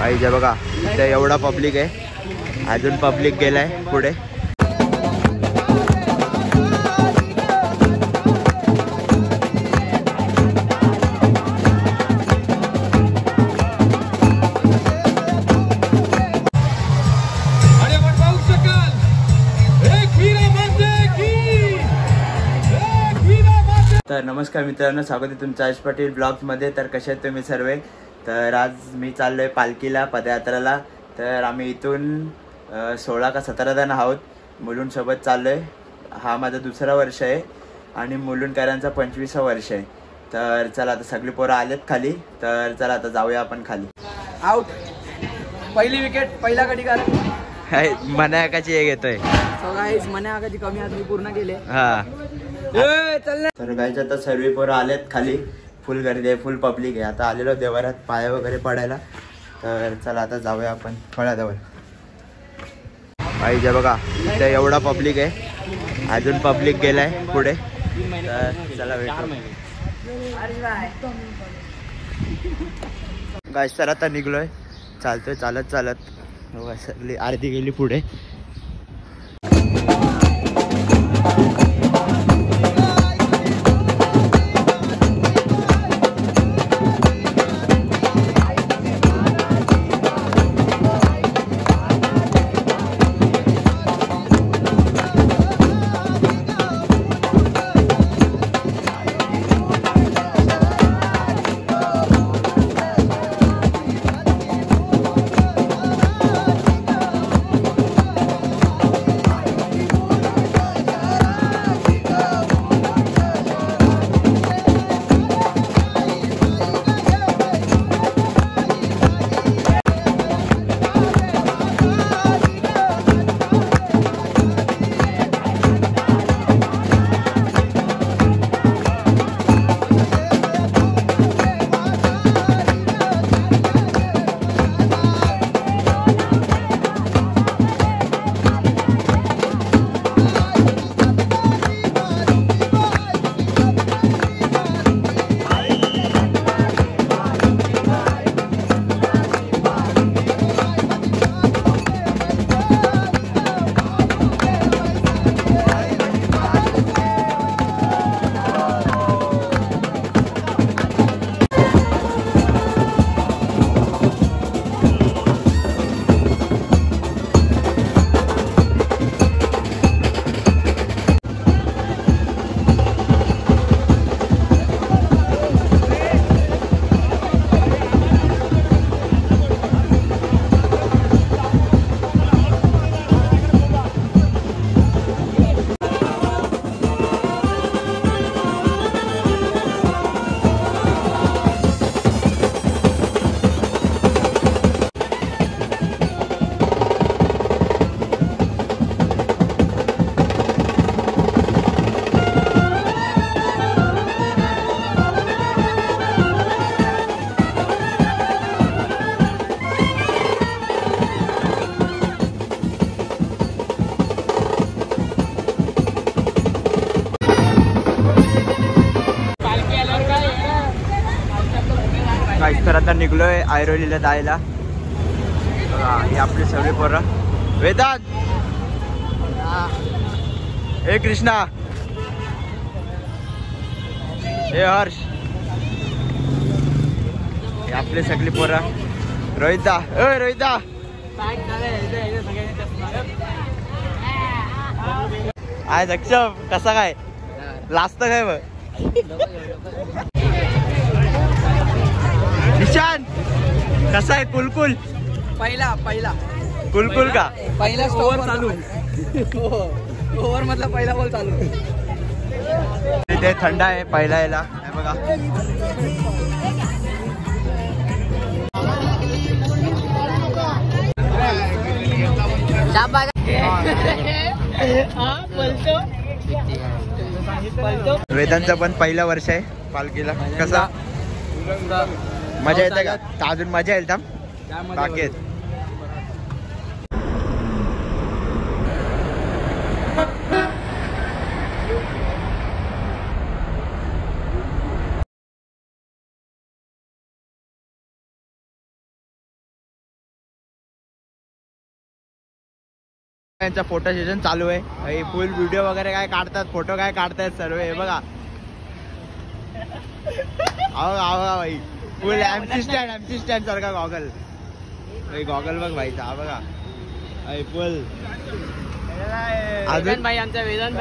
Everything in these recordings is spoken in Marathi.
पाहिजे बघा, इथे एवढा पब्लिक आहे, अजून पब्लिक गेलाय पुढे. तर नमस्कार मित्रांनो, स्वागत आहे तुमचं आयुष पाटील ब्लॉग्समध्ये. तर कसे आहेत तुम्ही सर्व? तर आज मी चाललो आहे पालखीला, पदयात्राला. तर आम्ही इथून 16 का 17 जण आहोत, मुलुंडसोबत चाललो आहे. हा माझा दुसरा वर्ष आहे आणि मुलुंडकरांचा 25वा वर्ष आहे. तर चला, आता सगळी पोरं आलेत खाली, तर चला आता जाऊया आपण खाली. आउट, पहिली विकेट, पहिला गडीकार. मनाकाची एक येतोय. मनाकाची कमी आज मी पूर्ण केले. हा चल. तर गायचं आता सर्व पोरं आलेत खाली, फुल गर्दी आहे, फुल पब्लिक आहे. आता आलेलो देवारात पाया वगैरे पडायला. तर चला आता जाऊया आपण फळाजवळ. पाहिजे बघा, इथे एवढा पब्लिक आहे, अजून पब्लिक गेलाय पुढे. तर चला भेटू. गायस तर आता निघलोय, चालतोय चालत चालत. सगळी अर्धी गेली पुढे. तर आता निघलोय ऐरोलीला जायला. ही आपली सगळी पोरं. वेदांत, हे कृष्णा, हे हर्ष, हे आपली सगळी पोरं. रोहिता, रोहिता, आय सक्षम, कसा काय लाजत काय बघ. निशान कसा आहे? कुलकुल पहिला कुलकुल का पहिला ओव्हर चालू. ओव्हर मधला पहिला बॉल चालू. तिथे थंड आहे पहिला याला, बघा. वेदांचा पण पहिला वर्ष आहे पालखीला. कसा मजा येते का? अजून मजा येईल. बाकी आहेत. त्यांचा फोटो सेशन चालू आहे. फुल व्हिडिओ वगैरे काय काढतात, फोटो काय काढतायत सर्व. हे बघा भाई फुल एमसी स्टँड सारखा गॉगल. गॉगल बघ भाई, हा बघा फुल. अजून भाई आमचा वेदांत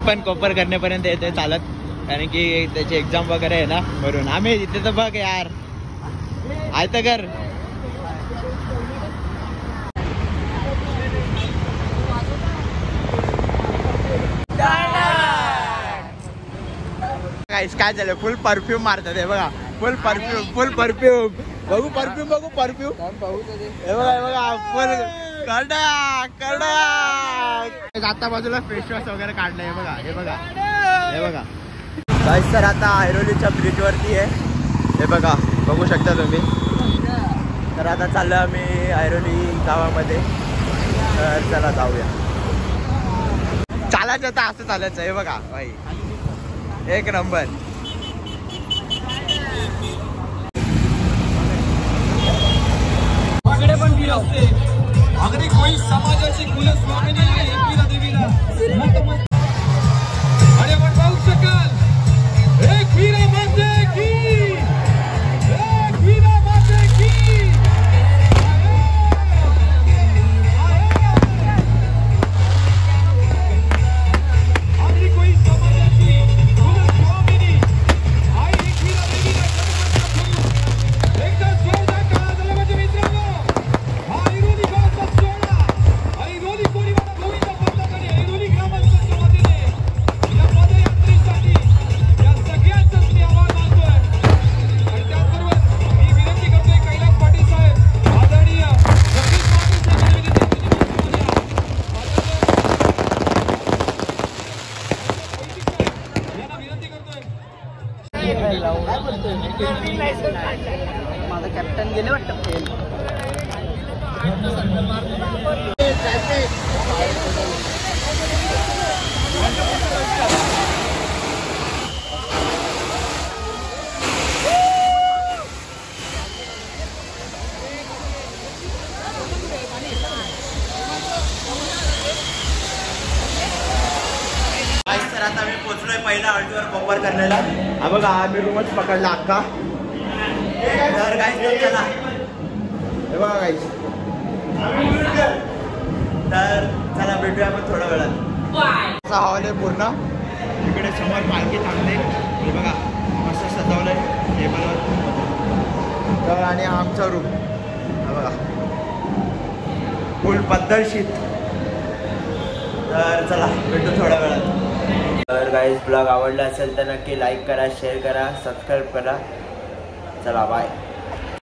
पण कोपर करण्यापर्यंत येते चालत, कारण की त्याची एक्झाम वगैरे आहे ना, म्हणून आम्ही इथे. तर बघ यार आहे तर कर. काय झालं, फुल परफ्यूम मारतात हे बघा. फुल परफ्यूम बघू परफ्यूम हे बघा फुल कडक. आता बाजूला फेस वॉश वगैरे काढलंय हे बघा. गाईस तर आता ऐरोलीच्या ब्रिज वरती आहे, हे बघा, बघू शकता तुम्ही. तर आता चाललो आम्ही ऐरोली गावामध्ये. तर चला जाऊया. चालायचं तर असं चालायचं, हे बघा भाई एक नंबर. आगडे पण वीर असते. आगडे कोणी समाजाची कुलस्वामिनी आहे एकविरा देवीला. आणि आपण पाहू शकाल एकविरा माते की, एकविरा माते की. आगडे कोणी समाजाची कुलस्वामिनी आई एकविरा देवीला एकदा जोरदार टाळ्या झाल्या पाहिजे मित्रांनो. ऐरोली गावचा सोहळा, ऐरोली कोळीवाडा गोविंद पंतांकडे ऐरोली ग्रामस्थांच्या वतीने या पदयात्रेसाठी या सगळ्यांचाच मी आभार मानतोय. आणि त्याचबरोबर मी विनंती करतोय कैलास पाटील साहेब, आदरणीय जगदीश पाटील साहेब यांना विनंती करतोय. माझा कॅप्टन गेले वाटतं फेल. तर आता मी पोहोचलोय पहिला हॉल्टवर कोपर करण्याला. हा बघा, आम्ही रूमच पकडला अख्खा. तर गाईस चला, हे बघा गाईस. तर चला भेटूया आपण थोड्या वेळात. असा हॉल आहे पूर्ण. इकडे समोर पालखी थांबते, हे बघा मस्त सजवलंय टेबलवर. तर आणि आमचा रूम हा बघा फुल पद्धतशीर. तर चला भेटू थोड्या वेळात. तर गाईज ब्लॉग आवडला असेल तर नक्की लाईक करा, शेअर करा, सबस्क्राईब करा. चला बाय.